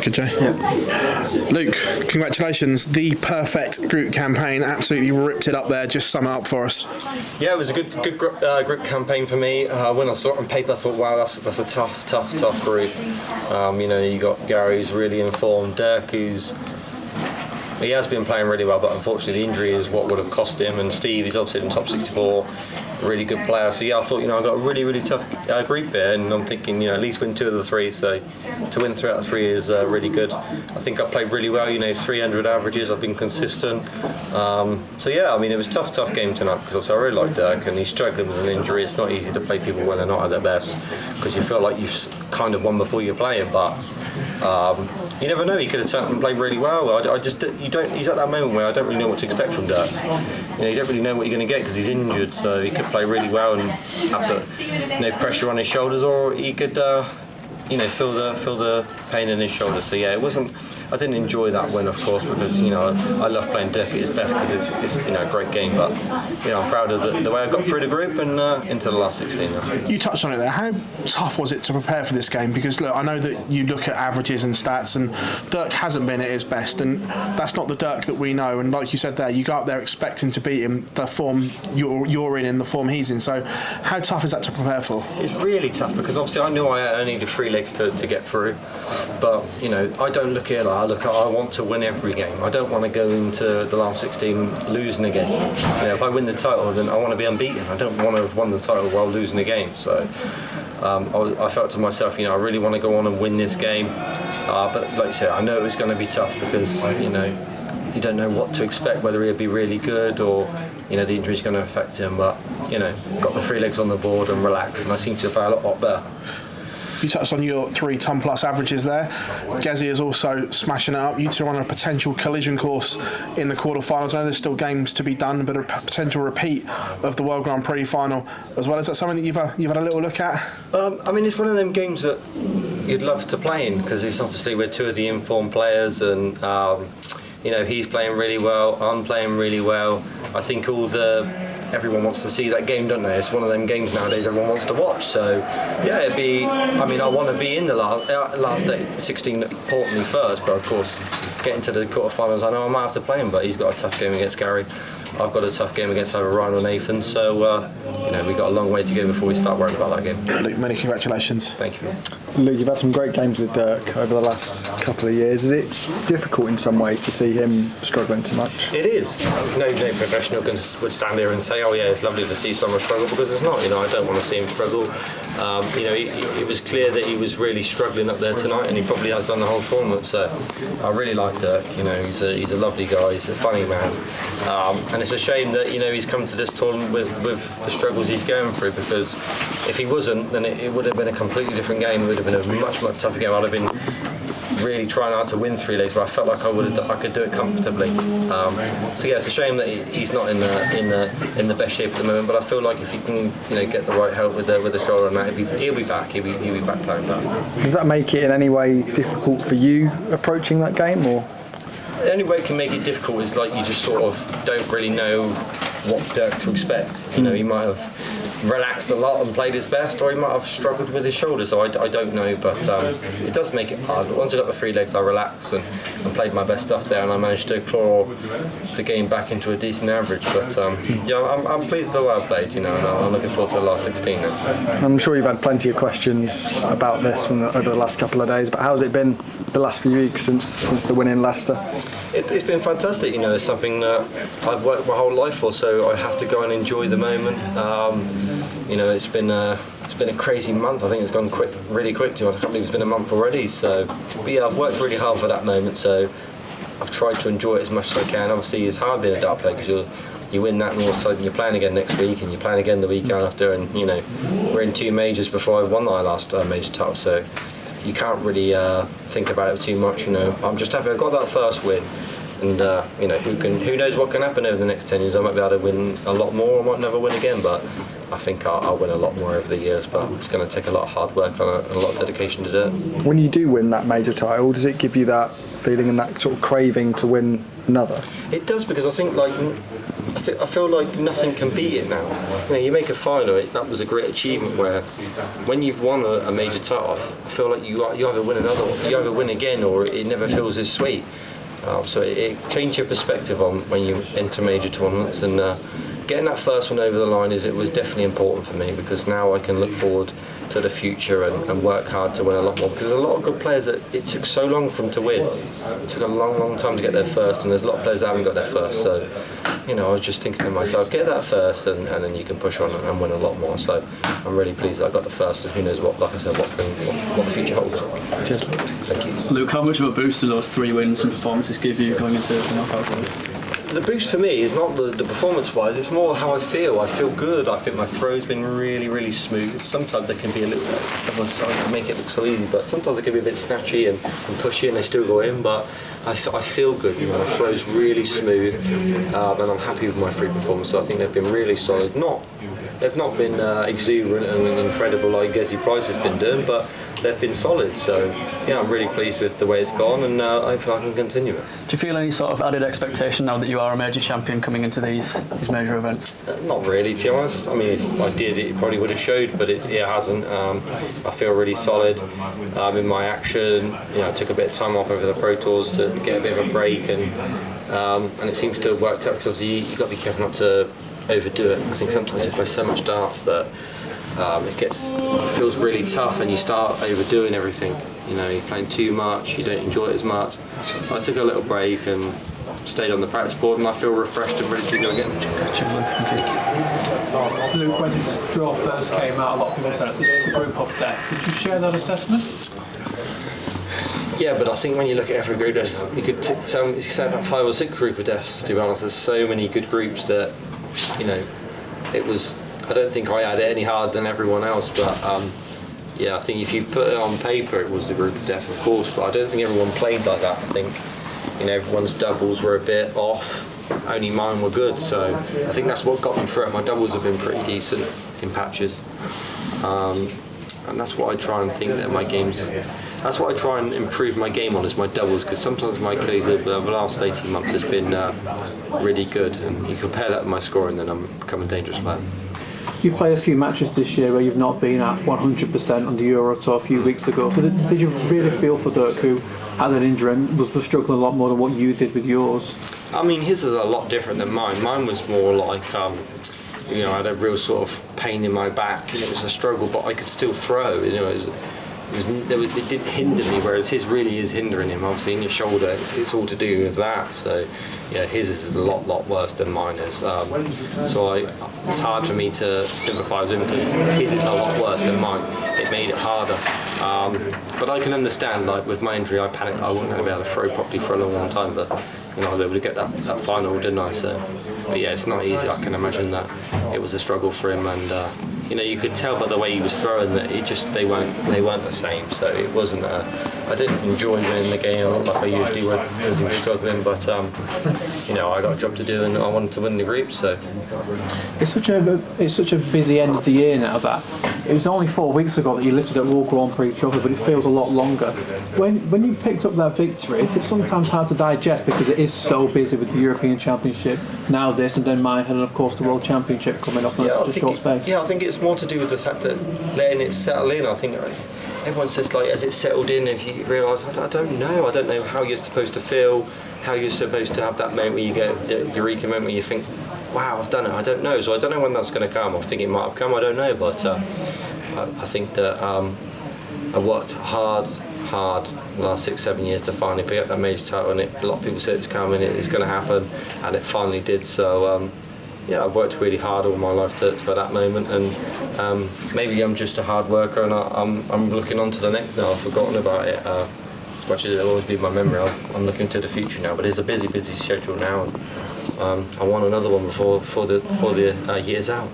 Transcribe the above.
Good, Jay. Yeah. Luke, congratulations. The perfect group campaign. Absolutely ripped it up there. Just sum it up for us. Yeah, it was a good group campaign for me. When I saw it on paper, I thought, wow, that's a tough group. You got Gary, who's really informed, Dirk, he has been playing really well, but unfortunately the injury is what would have cost him, and Steve, he's obviously in the top 64, a really good player. So yeah, I thought, I got a really tough group here, and I'm thinking, at least win 2 of the 3, so to win 3 out of 3 is really good. I think I played really well, 300 averages, I've been consistent. So yeah, it was a tough game tonight, because also I really like Dirk, and he's struggling with an injury. It's not easy to play people when they're not at their best, because you feel like you've kind of won before you play it, but you never know, he could have turned up and played really well. He's at that moment where I don't really know what to expect from Dirk. You don't really know what you're going to get because he's injured, so he could play really well and have no pressure on his shoulders, or he could feel the pain in his shoulder. So yeah, I didn't enjoy that win, of course, because I love playing Dirk at his best, because it's a great game. But I'm proud of the way I got through the group and into the last 16 now. You touched on it there. How tough was it to prepare for this game? Because look, I know that you look at averages and stats, and Dirk hasn't been at his best, and that's not the Dirk that we know. And like you said there, you go up there expecting to beat him, the form you're in and the form he's in. So how tough is that to prepare for? It's really tough, because obviously I knew I needed 3 legs to get through, but I don't look at it like I want to win every game. I don't want to go into the last 16 losing a game. If I win the title, then I want to be unbeaten. I don't want to have won the title while losing a game. So I felt to myself, I really want to go on and win this game. But like you said, I know it was going to be tough, because you don't know what to expect, whether he'll be really good or the injury's going to affect him. But got the 3 legs on the board and relaxed, and I seem to play a lot better. You touched on your 3 ton plus averages there. Gezi is also smashing it up. You two are on a potential collision course in the quarterfinals. I know there's still games to be done, but a potential repeat of the World Grand Prix final as well. Is that something that you've had a little look at? It's one of them games that you'd love to play in, because it's obviously we're 2 of the informed players, and he's playing really well, I'm playing really well. I think everyone wants to see that game, don't they? It's one of them games nowadays everyone wants to watch. So yeah, I want to be in the last 16 importantly first, but of course getting to the quarterfinals, I know I might have to play him, but he's got a tough game against Gary. I've got a tough game against either Ryan or Nathan, so we've got a long way to go before we start worrying about that game. Luke, many congratulations. Thank you. Luke, you've had some great games with Dirk over the last couple of years. Is it difficult in some ways to see him struggling too much? It is. No professional would stand here and say, oh yeah, it's lovely to see someone struggle, because it's not. I don't want to see him struggle. It was clear that he was really struggling up there tonight, and he probably has done the whole tournament. So I really like Dirk. He's a lovely guy. He's a funny man, and it's a shame that he's come to this tournament with the struggles he's going through, because if he wasn't, then it would have been a completely different game. It would have been a much tougher game. I'd have been really trying hard to win 3 legs, but I felt like I could do it comfortably. So yeah, it's a shame that he's not in the best shape at the moment. But I feel like if he can get the right help with the shoulder and that, he'll be back. He'll be back playing back. Does that make it in any way difficult for you approaching that game, or? The only way it can make it difficult is like you just sort of don't really know what Dirk to expect. He might have relaxed a lot and played his best, or he might have struggled with his shoulder, so I don't know, but it does make it hard. But once I got the 3 legs, I relaxed and played my best stuff there, and I managed to claw the game back into a decent average. But I'm pleased with the way I played, and I'm looking forward to the last 16 now. I'm sure you've had plenty of questions about this over the last couple of days, but how's it been the last few weeks since the win in Leicester? It's been fantastic. It's something that I've worked my whole life for, so I have to go and enjoy the moment. It's been a crazy month. I think it's gone really quick. I can't believe it's been a month already. So, but yeah, I've worked really hard for that moment. So I've tried to enjoy it as much as I can. Obviously, it's hard being a dart player, because you win that, and all of a sudden you're playing again next week, and you're playing again the week after, and we're in 2 majors before I won my last major title. So you can't really think about it too much. I'm just happy I got that first win. And who knows what can happen over the next 10 years. I might be able to win a lot more, I might never win again, but I think I'll win a lot more over the years, but it's going to take a lot of hard work and a lot of dedication to do it. When you do win that major title, does it give you that feeling and that sort of craving to win another? It does, because I think I feel like nothing can beat it now. You make a final, that was a great achievement. Where when you've won a major title, I feel like you either win another one, you either win again, or it never feels as sweet. So it changed your perspective on when you enter major tournaments, and getting that first one over the line was definitely important for me, because now I can look forward to the future and work hard to win a lot more, because there's a lot of good players that it took so long for them to win. It took a long time to get there first, and there's a lot of players that haven't got there first. So I was just thinking to myself, get that first, and then you can push on and win a lot more. So I'm really pleased that I got the first, and who knows what, like I said, what the future holds. Cheers. Thank you. Luke, how much of a boost do those 3 wins and performances give you going into the knockout phase? The boost for me is not the performance-wise, it's more how I feel. I feel good. I think my throw's been really smooth. Sometimes they can be a little bit, I make it look so easy, but sometimes they can be a bit snatchy and pushy and they still go in, but I feel good. My throw's really smooth, and I'm happy with my 3 performances. I think they've been really solid. They've not been exuberant and incredible like Gezi Price has been doing, but they've been solid. So yeah, I'm really pleased with the way it's gone, and hopefully I can continue it. Do you feel any sort of added expectation now that you are a major champion coming into these major events? Not really, to be honest. I mean, if I did, it probably would have showed, but it hasn't. I feel really solid in my action. I took a bit of time off over the Pro Tours to get a bit of a break, and it seems to have worked out, because obviously you've got to be careful not to overdo it. I think sometimes you play so much darts that it feels really tough, and you start overdoing everything. You're playing too much, you don't enjoy it as much. I took a little break and stayed on the practice board, and I feel refreshed and ready to go again. Luke, when this draw first came out, a lot of people said this was the group of death. Did you share that assessment? Yeah, but I think when you look at every group, you could say about 5 or 6 group of deaths, to be honest. There's so many good groups that, it was. I don't think I had it any harder than everyone else, but I think if you put it on paper, it was the group of death, of course. But I don't think everyone played like that. I think everyone's doubles were a bit off. Only mine were good, so I think that's what got me through it. My doubles have been pretty decent in patches, and that's what I try and think that my games. That's what I try and improve my game on, is my doubles, because sometimes my Achilles over the last 18 months has been really good, and you compare that with my scoring, then I'm becoming a dangerous player. You've played a few matches this year where you've not been at 100% on the Euro Tour a few weeks ago. So did you really feel for Dirk, who had an injury and was struggling a lot more than what you did with yours? I mean, his is a lot different than mine. Mine was more like, I had a real sort of pain in my back, and it was a struggle, but I could still throw. It didn't hinder me, whereas his really is hindering him. Obviously, in your shoulder, it's all to do with that. So, his is a lot worse than mine is. So it's hard for me to sympathise with him, because his is a lot worse than mine. It made it harder. But I can understand, like with my injury, I panicked. I wasn't going to be able to throw properly for a long time, but I was able to get that final, didn't I? So, but yeah, it's not easy. I can imagine that it was a struggle for him, and you could tell by the way he was throwing that they weren't the same. So it wasn't. I didn't enjoy winning the game like I usually would, because he was struggling. But I got a job to do, and I wanted to win the group. So It's such a busy end of the year now that it was only 4 weeks ago that you lifted that World Grand Prix trophy, but it feels a lot longer. When you picked up that victory, it's sometimes hard to digest, because it is so busy with the European Championship, now this, and then mine, and of course the World Championship coming up in a short space. Yeah, I think it's more to do with the fact that letting it settle in. I think everyone says, like, as it settled in, if you realise, I don't know how you're supposed to feel, how you're supposed to have that moment where you get the eureka moment where you think, wow, I've done it. I don't know. So I don't know when that's going to come. I think it might have come. I don't know. But I think that I worked hard the last 6-7 years to finally pick up that major title, and a lot of people said it's coming, it's going to happen, and it finally did. So I've worked really hard all my life for that moment, and maybe I'm just a hard worker, and I'm looking on to the next now. I've forgotten about it. As much as it'll always be in my memory, I'm looking to the future now. But it's a busy schedule now, and I want another one before the year's out.